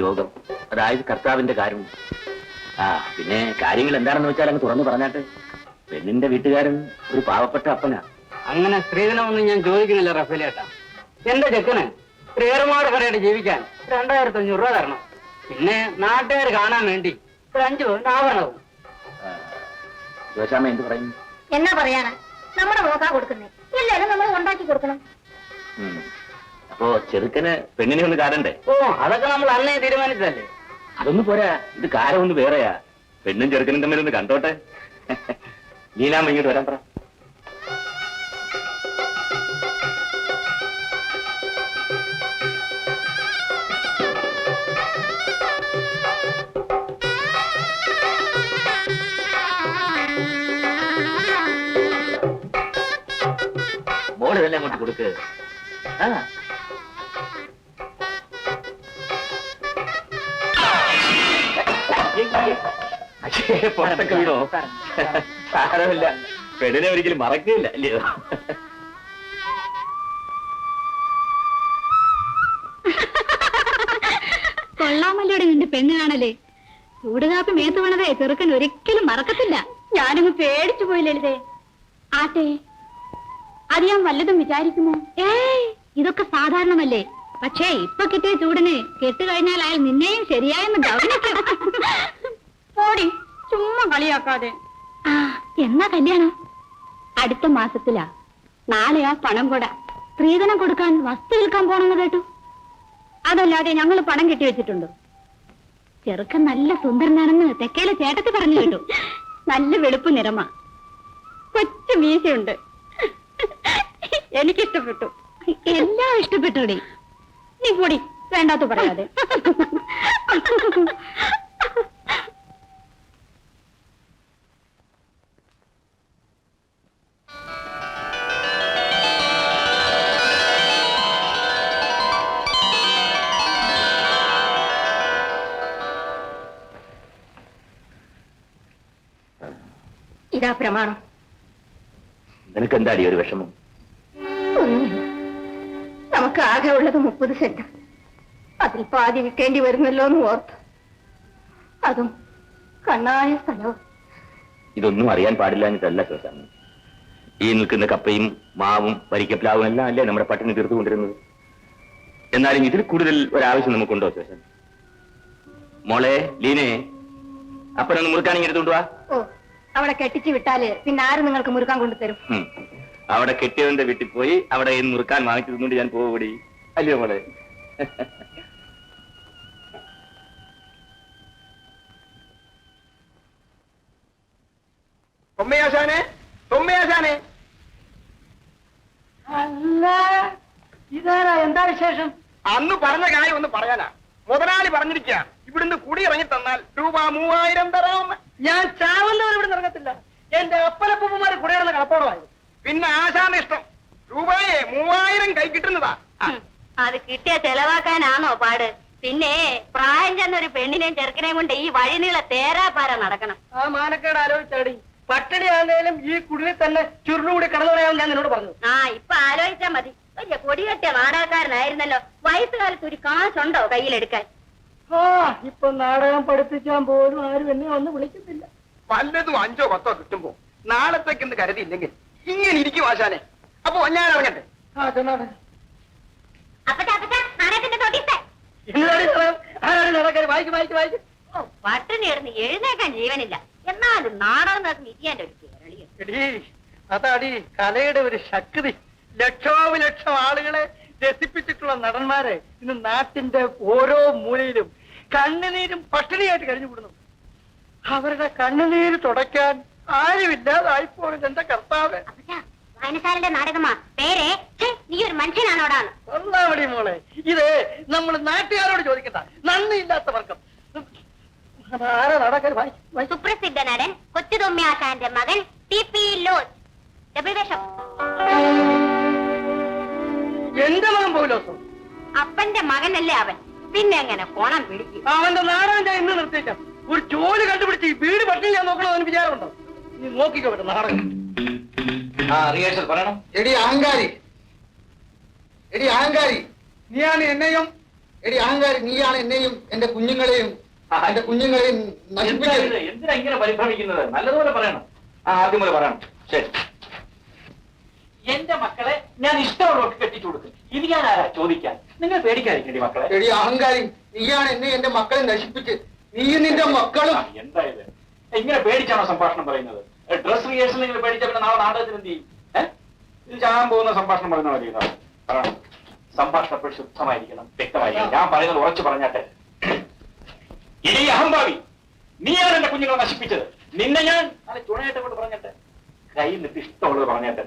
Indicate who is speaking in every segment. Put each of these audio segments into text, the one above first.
Speaker 1: യോഗം, അതായത് കർത്താവിന്റെ കാര്യം. പിന്നെ കാര്യങ്ങൾ എന്താണെന്ന് വെച്ചാൽ അങ്ങ് തുറന്നു പറഞ്ഞാട്ട്. പെണ്ണിന്റെ വീട്ടുകാരൻ ഒരു പാവപ്പെട്ട അപ്പനാ.
Speaker 2: അങ്ങനെ സ്ത്രീധനമൊന്നും ഞാൻ ചോദിക്കുന്നില്ല റഫേലേട്ടാ. എന്റെ ചെക്കന് ഏറുമാട് കടയായിട്ട് ജീവിക്കാൻ 2500 രൂപ തരണം. പിന്നെ നാട്ടുകാർ കാണാൻ വേണ്ടി 5 ആഭരണവും.
Speaker 1: ജോശാമ്മ എന്ത് പറയുന്നു?
Speaker 3: എന്നാ പറയാനാ, നമ്മുടെ നോക്കാ കൊടുക്കുന്നേ, എല്ലാരും നമ്മൾ ഉണ്ടാക്കി കൊടുക്കണം.
Speaker 1: അപ്പോ ചെറുക്കന് പെണ്ണിനെ ഒന്ന് കാണണ്ടേ?
Speaker 2: ഓ, അതൊക്കെ നമ്മൾ അന്നേ തീരുമാനിച്ചതല്ലേ.
Speaker 1: അതൊന്നും പോരാ, ഇത് കാര്യം ഒന്ന് വേറെയാ. പെണ്ണും ചെറുക്കനും തമ്മിലൊന്ന് കണ്ടോട്ടെ. ലീലാമ്മ ഇങ്ങോട്ട് വരാൻ പറ. മോള് ഇതെല്ലാം അങ്ങോട്ട് കൊടുക്ക്. പുറത്തൊക്കെ വീണോ? സാരമില്ല, പെണ്ണിനെ ഒരിക്കലും മറക്കില്ല അല്ലയോ?
Speaker 3: കൊള്ളാമല്ലോടെ നിന്റെ പെണ്ണ് കാണല്ലേ. ചൂടുകാപ്പി മേത്ത് വീണതേ ചെറുക്കൻ ഒരിക്കലും മറക്കത്തില്ല. ഞാനങ്ങ് പേടിച്ചു പോയി ലളിതേ. ആട്ടെ, അത് ഞാൻ വല്ലതും വിചാരിക്കുമോ? ഇതൊക്കെ സാധാരണമല്ലേ. പക്ഷേ ഇപ്പൊ കിട്ടിയ ചൂടിന് കെട്ടുകഴിഞ്ഞാൽ അയാൾ നിന്നെയും ശരിയായെന്ന് ഗവനിക്കും. പോടി, ചുമ്മാ കളിയാക്കാതെ. എന്നാ കല്യാണം? അടുത്ത മാസത്തിലാ. നാളെയാ പണം കൊട. സ്ത്രീധനം കൊടുക്കാൻ വസ്തു വിൽക്കാൻ പോണെന്ന് കേട്ടു. അതല്ലാതെ ഞങ്ങൾ പണം കെട്ടിവെച്ചിട്ടുണ്ടോ? ചെറുക്കൻ നല്ല സുന്ദരനാണെന്ന് തെക്കേലെ ചേട്ടത്തി പറഞ്ഞു കേട്ടു. നല്ല വെളുപ്പ് നിറമാ, കൊച്ചു മീശയുണ്ട്. എനിക്കിഷ്ടപ്പെട്ടു. എല്ലാം ഇഷ്ടപ്പെട്ടൂടെ? നീ കൂടി വേണ്ടാത്ത പറയാതെ. ഇതാ പ്രമാണം.
Speaker 1: നിനക്ക് എന്താടി ഒരു വിഷമം?
Speaker 3: നമുക്ക് ആകെ ഉള്ളത് 30 സെന്റ്. അതിൽ പാതി വിൽക്കേണ്ടി വരുമല്ലോ എന്ന് ഓർത്ത്. അതും കണ്ണായ സ്ഥലവും.
Speaker 1: ഇതൊന്നും അറിയാൻ പാടില്ലാഞ്ഞിട്ടല്ല ശോശാമ്മ. ഈ നിൽക്കുന്ന കപ്പയും മാവും വരിക്കപ്ലാവും എല്ലാം അല്ലേ നമ്മുടെ പട്ടിണി തീർത്തുകൊണ്ടിരുന്നത്. എന്നാലും ഇതിൽ കൂടുതൽ ഒരാവശ്യം നമുക്കുണ്ടോ ശോശാമ്മ? മോളെ ലീനെ, അപ്പനൊന്ന് മുറുക്കാണെങ്കിൽ എടുത്തുകൊണ്ടുവാ.
Speaker 3: ഓ, അവിടെ കെട്ടിച്ചു വിട്ടാല് പിന്നെ ആര് നിങ്ങൾക്ക് മുറുക്കാൻ കൊണ്ടുതരും?
Speaker 1: അവിടെ കെട്ടിയവന്റെ വീട്ടിൽ പോയി അവിടെ മുറുക്കാൻ വാങ്ങിച്ചിരുന്നുകൊണ്ട് ഞാൻ പോകൂടി അല്ലയോ മോളെ?
Speaker 2: അല്ല, ഇതാരാ? എന്താ വിശേഷം?
Speaker 4: അന്ന് പറഞ്ഞ കാര്യം ഒന്ന് പറയാനാ. മുതലാളി പറഞ്ഞിരിക്കുക, ഇവിടുന്ന് കുടി ഇറങ്ങി തന്നാൽ രൂപ 3000 തരാം.
Speaker 2: ഞാൻ ചാവല്ലവർ ഇവിടെ ഇറങ്ങത്തില്ല. എന്റെ അപ്പനപ്പന്മാര് കുടിയിടുന്ന കളപ്പോടമായിരുന്നു.
Speaker 4: പിന്നെ ആശാന്റെ ഇഷ്ടം. രൂപയെ 3000 കൈ കിട്ടുന്നതാ.
Speaker 3: അത് കിട്ടിയ ചെലവാക്കാനാണോ പാട്? പിന്നെ പ്രായം ചെന്നൊരു പെണ്ണിനെയും ചെറുക്കനെയും കൊണ്ട് ഈ വഴിനീള തേരാപ്പാര നടക്കണം.
Speaker 2: ആ മാനക്കേട് ആലോചിച്ചാടി. പട്ടിണി ആണെങ്കിലും ഈ കുടിയിൽ തന്നെ ചുരുളുകൂടി കടന്നുകളയാവും ഞാൻ നിന്നോട് പറഞ്ഞു.
Speaker 3: ഇപ്പൊ ആലോചിച്ചാ മതി. വലിയ പൊടികെട്ടിയ നാടകക്കാരനായിരുന്നല്ലോ. വയസ്സുകാലത്ത് ഒരു കാശുണ്ടോ കയ്യിലെടുക്കാൻ?
Speaker 2: ഇപ്പൊ നാടകം പഠിപ്പിക്കാൻ പോലും ആരും എന്നെ ഒന്ന് വിളിക്കുന്നില്ല.
Speaker 4: വല്ലതും 5ഓ 10ഓ കിട്ടുമ്പോ നാളത്തേക്കെന്ന് കരുതിയില്ലെങ്കിൽ ഇങ്ങനെ ഇരിക്കും ആശാനെ. അപ്പൊ ഞാൻ ഇറങ്ങട്ടെ.
Speaker 3: പട്ടിണി ഇടുന്ന് എഴുന്നേക്കാൻ ജീവനില്ല. എന്നാലും നാടകം നോക്കി ഇരിയാൻ ഒരു കേരളീയം.
Speaker 2: അതാടി കലയുടെ ഒരു ശക്തി. ലക്ഷോപലക്ഷം ആളുകളെ രസിപ്പിച്ചിട്ടുള്ള നടന്മാരെ ഇന്ന് നാട്ടിന്റെ ഓരോ മൂലയിലും കണ്ണുനീരും പട്ടിണിയായിട്ട് കഴിഞ്ഞുകൂടുന്നു. അവരുടെ കണ്ണുനീര് തുടയ്ക്കാൻ ആരുമില്ലാതായിപ്പോയത് എന്റെ കർത്താവ്.
Speaker 3: വായനശാലയുടെ നാടകമാ പേരെ. നീ ഒരു മനുഷ്യനാണോടാണ്?
Speaker 2: ഒന്നാമടി മോളെ, ഇത് നമ്മൾ നാട്ടുകാരോട് ചോദിക്കണ്ട. നന്ദിയില്ലാത്ത വർഗം. ആരാ നടക്കാൻ?
Speaker 3: സുപ്രസിദ്ധ നടൻ കൊച്ചുതൊമ്മിയാശാന്റെ മകൻ TP ലോസ്. ഡബിൾവേഷം.
Speaker 2: എന്റെ മകൻ പൗലോസോ?
Speaker 3: അപ്പന്റെ മകനല്ലേ അവൻ. പിന്നെ എങ്ങനെ കോണം പിടിക്കും?
Speaker 2: അവന്റെ നാടകം ഞാൻ ഇന്ന് നിർത്തിക്കാം. ഒരു ജോലി കണ്ടുപിടിച്ച് ഈ വീട് പട്ടിണി ഞാൻ നോക്കണോ അവന് വിചാരമുണ്ടോ? നീ നോക്കിക്കോ പറ്റും നാടകം.
Speaker 4: പറയണം. എടി അഹങ്കാരി, നീയാണ് എന്നെയും എടി അഹങ്കാരി, നീയാണ് എന്നെയും എന്റെ കുഞ്ഞുങ്ങളെയും നശിപ്പിച്ചത്.
Speaker 1: എന്തിനാ ഇങ്ങനെ പരിഭ്രമിക്കുന്നത്? നല്ലതുപോലെ പറയണം. ആദ്യം പോലെ പറയണം. ശരി, എന്റെ മക്കളെ ഞാൻ ഇഷ്ടമുള്ളവർക്ക് കെട്ടിച്ചു കൊടുക്കും. ഇത് ഞാൻ ആരാ ചോദിക്കാൻ? നിങ്ങൾ പേടിക്കാതിരിക്കണ്ടി മക്കളെ.
Speaker 4: എടി അഹങ്കാരി, നീയാണ് എന്നെ എന്റെ മക്കളെ നശിപ്പിച്ച്. നീയും നിന്റെ മക്കളും.
Speaker 1: എന്തായത്? ഇങ്ങനെ പേടിച്ചാണോ സംഭാഷണം പറയുന്നത്? ഡ്രസ് റിഹേഴ്സൽ നിങ്ങൾ പേടിച്ച പിന്നെ നാളെ നാടകത്തിന് എന്ത് ചെയ്യും? ഇത് ചാകാൻ പോകുന്ന സംഭാഷണം പറയുന്ന മതി. പറയണം. സംഭാഷണം എപ്പോഴും ശുദ്ധമായിരിക്കണം, വ്യക്തമായിരിക്കണം. ഞാൻ പറയുന്നത് ഉറച്ചു പറഞ്ഞാട്ടെ. ഇനി അഹംഭാവി, നീയാണ് എന്റെ കുഞ്ഞുങ്ങളെ നശിപ്പിച്ചത്. നിന്നെ ഞാൻ നല്ല ചുണയായിട്ട് കൊണ്ട് പറഞ്ഞിട്ട് കയ്യിൽ നിന്നിട്ട് ഇഷ്ടമുള്ളത് പറഞ്ഞിട്ട്.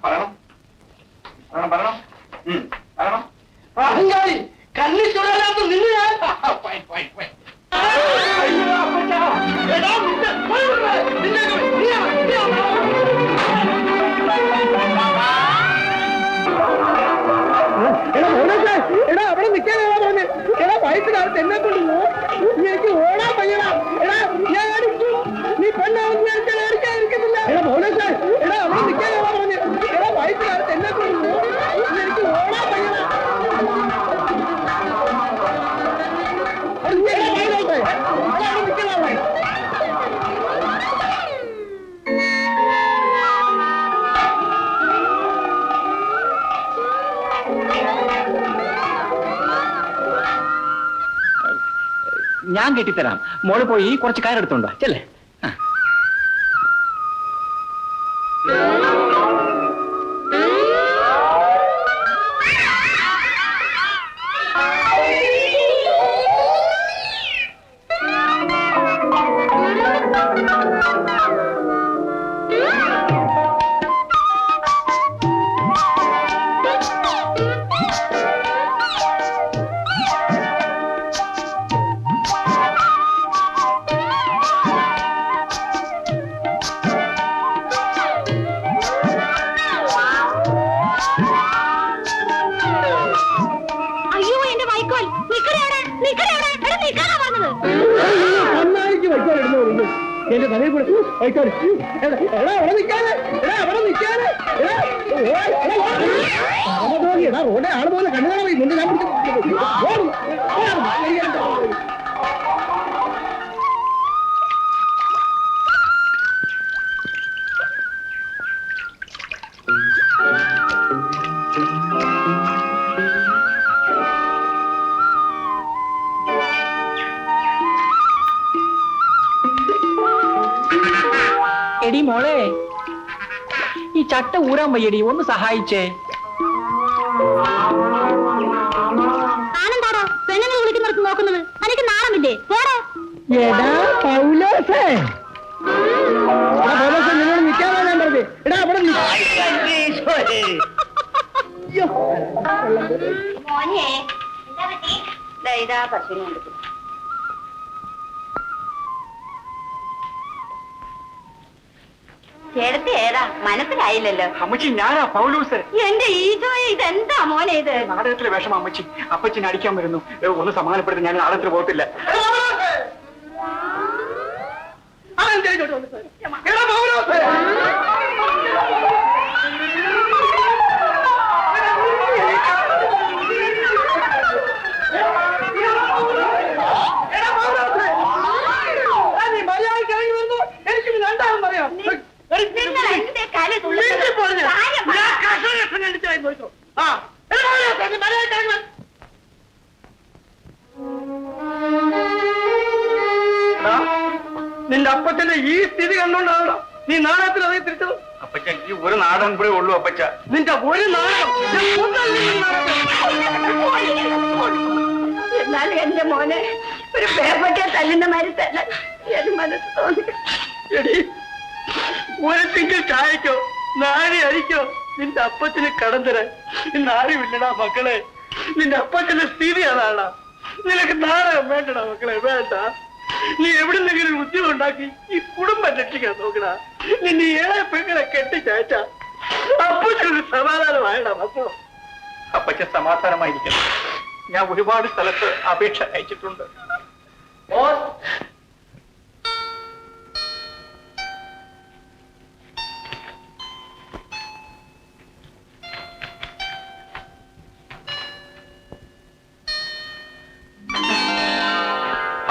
Speaker 1: പറയണം പറയണം പറയണം പറയണം.
Speaker 4: അഹങ്കാരി, കണ്ണി ചുഴലാത്ത നിന്നെ ഞാൻ. എടാ അവിടെ നിൽക്കാനാ പറഞ്ഞേ. എടാ വയസ്സുകാലത്ത് എന്നെ കൊണ്ട് എനിക്ക് ഓടാൻ പയ്യടാ. എടാ ഞാൻ അടിച്ചു. നീ പെണ്ണാവുന്ന ഞാൻ അടിക്കാതിരിക്കുന്നില്ല. എടാ മോനേശ്വർ, എടാ അവിടെ നിൽക്കാനാ പറഞ്ഞേ. എടാ വയസ്സുകാലത്ത് എന്നെ കൊണ്ട് എനിക്ക് ഓടാൻ പയ്യടാ.
Speaker 2: ഞാൻ കെട്ടിത്തരാം. മോള് പോയി കുറച്ച് കയറെടുത്തോണ്ടോ ചെല്ലേ. എന്റെ തലയിൽ കൂടെ എടാ അവിടെ നിൽക്കാതെ, എടാ അവിടെ നിൽക്കാതെ. എടാ റോഡെ ആള് പോലെ കണ്ണുകാണ പോയി നിന്റെ ഞാൻ എടി മോളെ, ഈ ചട്ട ഊരാൻ വയ്യടി, ഒന്ന് സഹായിച്ചേ.
Speaker 3: ആനന്ദാടോ പെണ്ണുങ്ങൾ വിളിക്കുന്നിടത്ത് നോക്കുന്നത്? എനിക്ക് നാണമില്ലേ? പോടാ.
Speaker 4: എടാ പൗലോസേ, നിന്നോട് നിൽക്കാനാ ഞാൻ പറഞ്ഞത്. എടാ അവിടെ
Speaker 3: മോനെ ഇതാ പശുവിനെ കൊടുക്കും. ചേർത്ത് ഏതാ മനസ്സിലായില്ലല്ലോ.
Speaker 2: അമ്മച്ചി ഞാനാ പൗലൂസ്.
Speaker 3: എന്റെ ഈശോയെ, ഇതെന്താ മോനെ ഇത്?
Speaker 2: നാടകത്തിലെ വേഷം അമ്മച്ചി. അപ്പച്ചിനെ അടിക്കാൻ വരുന്നു. ഒന്ന് സമാധാനപ്പെടുത്തി, ഞാൻ നാടകത്തിൽ പോകത്തില്ല.
Speaker 4: നിന്റെ അപ്പച്ചന്റെ ഈ സ്ഥിതി കണ്ടോണ്ടാണോ നീ നാടകത്തിൽ അതേ തിരിച്ചത്?
Speaker 1: അപ്പച്ച ഈ ഒരു നാടകം കൂടെ ഉള്ളൂ അപ്പച്ച.
Speaker 4: നിന്റെ ഒരു നാടകം.
Speaker 3: എന്നാലും എന്റെ മോനെ ഒരു പേപ്പട്ടിയെ തല്ലുന്ന മാതിരി തന്നെ എന്റെ മനസ്സ് തോന്നി.
Speaker 4: എടി, ഒരു തിങ്കൾ ചായക്കോ നാഴി അരിക്കോ നിന്റെ അപ്പച്ചന് കടം തരാൻ ഇന്ന് ആരുമില്ലടാ മക്കളെ. നിന്റെ അപ്പച്ചന്റെ സ്ഥിതി അതാണാ. നിനക്ക് നാടകം വേണ്ടടാ മക്കളെ, വേണ്ട. നീ എവിടുന്നെങ്കിലും ഉദ്യോഗം ഉണ്ടാക്കി ഈ കുടുംബം രക്ഷിക്കാൻ നോക്കടാ. നിന്നെ ഏഴെ പെങ്ങളെ കെട്ടിച്ചയച്ച അപ്പച്ചൊരു സമാധാനമായടാ മക്കളോ.
Speaker 2: അപ്പച്ച സമാധാനമായിരിക്കണം. ഞാൻ ഒരുപാട് സ്ഥലത്ത് അപേക്ഷ അയച്ചിട്ടുണ്ട്.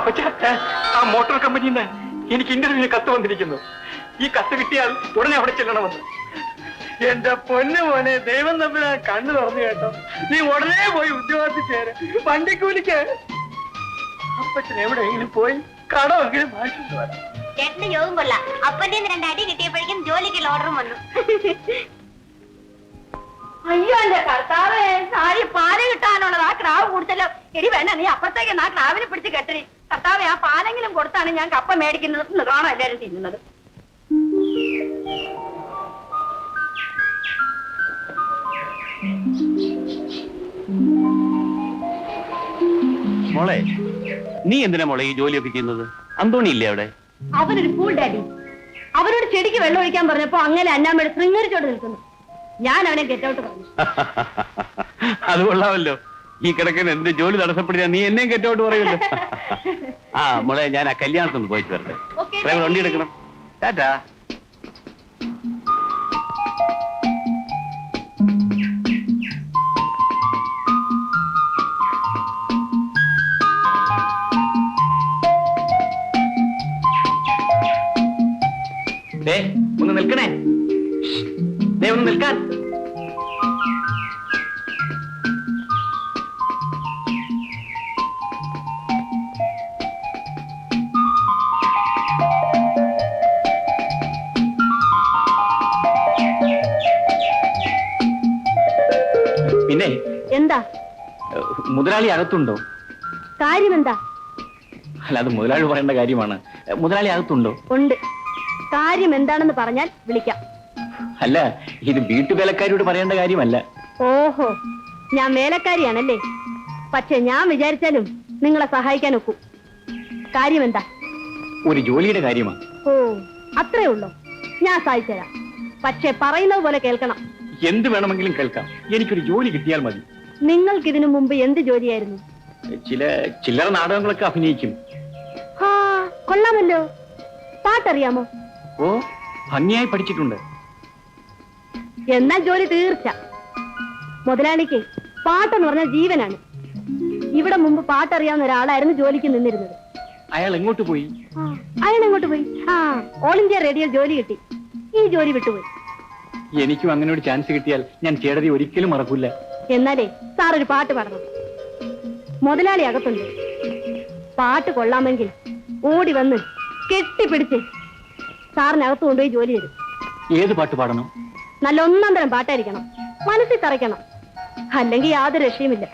Speaker 4: അപ്പച്ച, ആ മോട്ടോർ കമ്പനിയിൽ നിന്ന് എനിക്ക് ഇന്റർവ്യൂവിന് കത്ത് വന്നിരിക്കുന്നു. ഈ കത്ത് കിട്ടിയാൽ ഉടനെ അവിടെ ചെല്ലണമെന്ന്. എന്റെ പൊന്നു മോനെ, ദൈവം തമ്മിൽ കണ്ണു തുറന്നു കേട്ടോ. നീ ഉടനെ പോയി ഉദ്യോഗത്തിൽ ചേര്. വണ്ടിക്കൂലിക്ക് അപ്പച്ചൻ എവിടെയെങ്കിലും പോയി കടമെങ്കിലും വാങ്ങിച്ചിട്ട് വരാം.
Speaker 3: ചേട്ടന്റെ യോഗം കൊള്ളാം. അപ്പന്റെ 2 അടി കിട്ടിയപ്പോഴേക്കും ജോലിക്കുള്ള ഓർഡറും വന്നു. അയ്യോ എന്റെ കർത്താവേ, സാരി പാല് കിട്ടാനുള്ളത് ആ ക്രാവ് കൊടുത്തല്ലോ. എടി വേണ്ട, നീ അപ്പുറത്തേക്ക് ആ ക്രാവിനെ പിടിച്ച് കെട്ടടി. കർത്താവേ, ആ പാലെങ്കിലും കൊടുത്താണ് ഞാൻ കപ്പ മേടിക്കുന്നത്. കാണാം എല്ലാരും തിന്നുന്നത്.
Speaker 5: മോളെ, നീ എന്തിനാ മോളെ ഈ ജോലിയൊക്കെ ചെയ്യുന്നത്? അന്തോണി ഇല്ലേ അവിടെ?
Speaker 3: അവനൊരു ഫൂൾ ഡാഡി. അവരോട് ചെടിക്ക് വെള്ളം ഒഴിക്കാൻ പറഞ്ഞപ്പോ അങ്ങനെ അന്നാമ്മയുടെ ശൃംഗരിച്ചോട് നിൽക്കുന്നു. ഞാൻ അവനെ ഗെറ്റ് ഔട്ട് പറഞ്ഞു.
Speaker 5: അത് കൊള്ളാമല്ലോ. ഈ കിടക്കുന്ന എന്ത് ജോലി തടസ്സപ്പെടുക, നീ എന്നെയും ഗെറ്റോട്ട് പറയുമല്ലോ. ആ മോളെ, ഞാൻ ആ കല്യാണത്തിന് പോയിട്ട് വരട്ടെ. ഡ്രൈവർ വണ്ടി എടുക്കണം. ടാറ്റാ.
Speaker 1: ഒന്ന് നിൽക്കണേ, ഒന്ന് നിൽക്കാൻ.
Speaker 5: പിന്നെ
Speaker 3: എന്താ
Speaker 5: മുതലാളി അകത്തുണ്ടോ?
Speaker 3: കാര്യം എന്താ?
Speaker 5: അല്ല, അത് മുതലാളി പറയേണ്ട കാര്യമാണ്. മുതലാളി അകത്തുണ്ടോ?
Speaker 3: ഉണ്ട്. കാര്യം എന്താണെന്ന് പറഞ്ഞാൽ വിളിക്കാം.
Speaker 5: അല്ല, ഇത് വീട്ടുവേലക്കാരിയോട് പറയേണ്ട കാര്യമല്ല.
Speaker 3: ഓഹോ, ഞാൻ വേലക്കാരിയാണല്ലേ? പക്ഷെ ഞാൻ വിചാരിച്ചാലും നിങ്ങളെ സഹായിക്കാൻ ഒക്കും. കാര്യം എന്താ?
Speaker 5: ഒരു ജോലിയുടെ കാര്യമാണ്.
Speaker 3: ഓ, അത്രേ ഉള്ളൂ. ഞാൻ സഹായിച്ചുതരാം. പക്ഷെ പറയുന്നത് പോലെ കേൾക്കണം.
Speaker 5: എന്ത് വേണമെങ്കിലും കേൾക്കാം. എനിക്കൊരു ജോലി കിട്ടിയാൽ മതി.
Speaker 3: നിങ്ങൾക്ക് ഇതിനു മുമ്പ് എന്ത് ജോലിയായിരുന്നു?
Speaker 5: ചില്ലറ നാടകങ്ങളൊക്കെ അഭിനയിക്കും.
Speaker 3: ആ, കൊള്ളാമല്ലോ. പാട്ടറിയാമോ?
Speaker 5: ഓ, ഭംഗിയായി പഠിച്ചിട്ടുണ്ട്.
Speaker 3: എന്നാൽ ജോലി തീർച്ച. മുതലാളിക്ക് പാട്ടെന്ന് പറഞ്ഞ ജീവനാണ്. ഇവിടെ മുമ്പ് പാട്ടറിയാവുന്ന ഒരാളായിരുന്നു ജോലിക്ക് നിന്നിരുന്നത്.
Speaker 5: അയാൾ എങ്ങോട്ട് പോയി?
Speaker 3: അയാൾ എങ്ങോട്ട് പോയി? ആ, ഓൾ ഇന്ത്യ റേഡിയോയിൽ ജോലി കിട്ടി. ഈ ജോലി വിട്ടുപോയി.
Speaker 5: എനിക്കും അങ്ങനെ ഒരു ചാൻസ് കിട്ടിയാൽ ഞാൻ ചേട്ടതി ഒരിക്കലും മറക്കൂല.
Speaker 3: എന്നാലേ സാർ ഒരു പാട്ട് പാടണം. മുതലാളി അകത്തുണ്ട്. പാട്ട് കൊള്ളാമെങ്കിൽ ഓടി വന്ന് കെട്ടിപ്പിടിച്ച് സാറിനകത്ത് കൊണ്ടുപോയി ജോലി തരും.
Speaker 5: ഏത് പാട്ട് പാടണം?
Speaker 3: നല്ല 1 തരം പാട്ടായിരിക്കണം. മനസ്സിൽ തറയ്ക്കണം. അല്ലെങ്കിൽ യാതൊരു രക്ഷയുമില്ല.